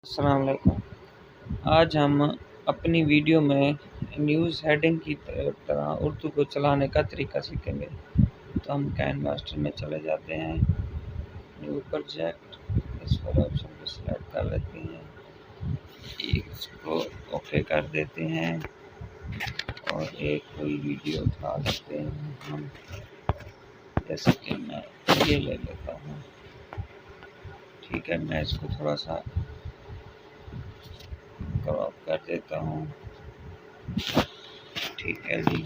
अस्सलाम वालेकुम। आज हम अपनी वीडियो में न्यूज़ हेडिंग की तरह उर्दू को चलाने का तरीका सीखेंगे। तो हम काइनमास्टर में चले जाते हैं, न्यू प्रोजेक्ट, इस वाले ऑप्शन को सिलेक्ट कर लेते हैं, इसको ओके कर देते हैं और एक कोई वीडियो उठा लेते हैं हम। जैसे कि मैं ये ले लेता हूँ, ठीक है। मैं इसको थोड़ा सा क्रॉप कर देता हूँ, ठीक है जी।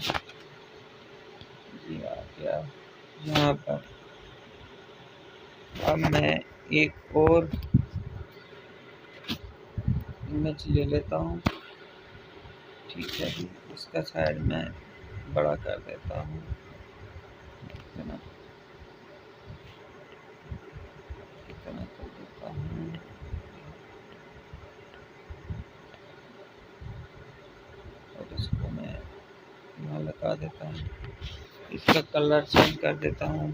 आ गया यहाँ पर। अब मैं एक और इमेज ले लेता हूँ, ठीक है जी। इसका साइज मैं बड़ा कर देता हूँ, इतना इतना कर देता हूँ, और इसको मैं यहाँ लगा देता हूँ। इसका कलर चेंज कर देता हूँ,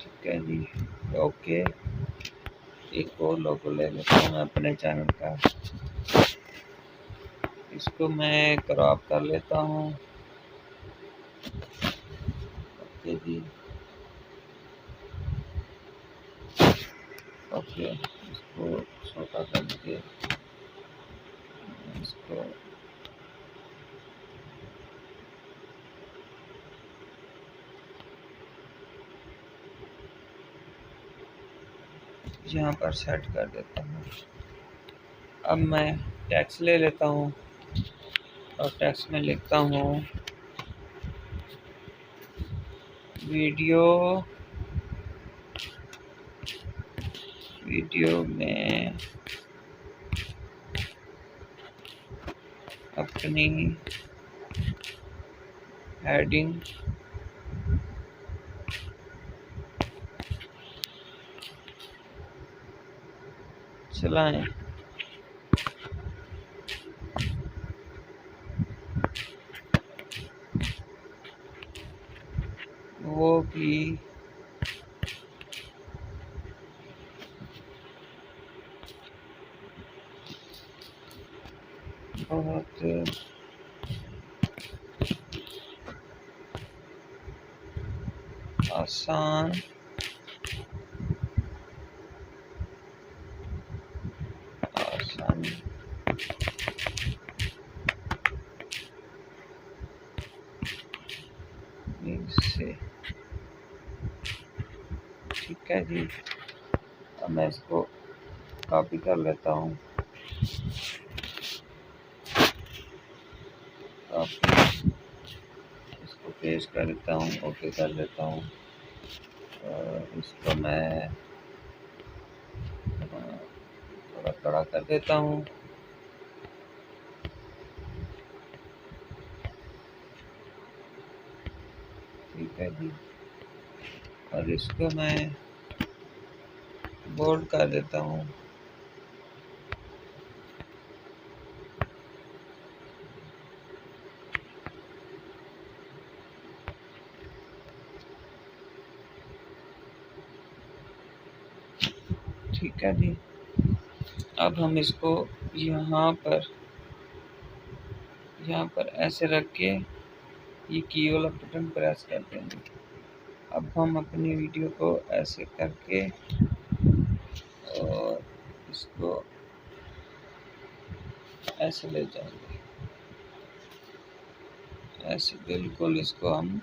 ठीक है जी। ओके, एक और लोगो ले लेता हूँ मैं अपने चैनल का, इसको मैं क्रॉप कर लेता हूँ, ओके जी। ओके, इसको छोटा करके इसको यहाँ पर सेट कर देता हूँ। अब मैं टेक्स्ट ले लेता हूँ और टेक्स्ट में लिखता हूँ वीडियो में अपनी हेडिंग चलाएं। वो भी बहुत आसान आसानी से, ठीक है जी। अब मैं इसको कॉपी कर लेता हूँ, कॉपी, इसको पेस्ट कर देता हूँ, ओके कर देता हूँ। इसको मैं थोड़ा बड़ा कर देता हूँ, ठीक है जी। और इसको मैं बोल्ड कर देता हूँ, ठीक है जी। अब हम इसको यहाँ पर ऐसे रख के ये की वाला बटन प्रेस कर देंगे। अब हम अपनी वीडियो को ऐसे करके और इसको ऐसे ले जाएंगे, ऐसे बिल्कुल इसको हम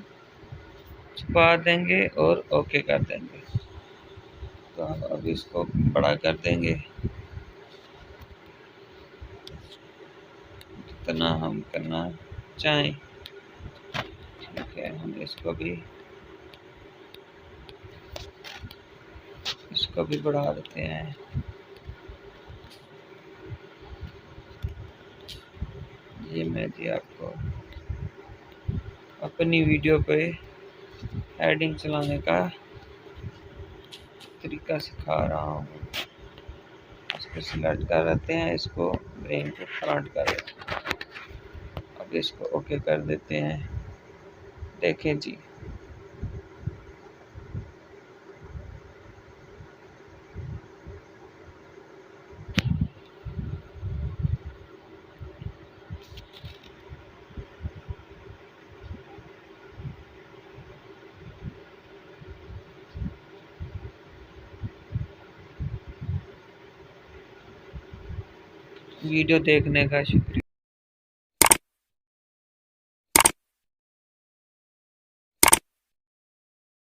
छुपा देंगे और ओके कर देंगे। तो हम अब इसको बड़ा कर देंगे जितना हम करना चाहें, ठीक है। हम इसको भी बढ़ा देते हैं। ये मैं जी आपको अपनी वीडियो पे हेडिंग चलाने का तरीका सिखा रहा हूँ। इसको सिलेक्ट कर लेते हैं, इसको ब्रेन को फ्रंट कर देते हैं। अब इसको ओके कर देते हैं, देखें जी। वीडियो देखने का शुक्रिया।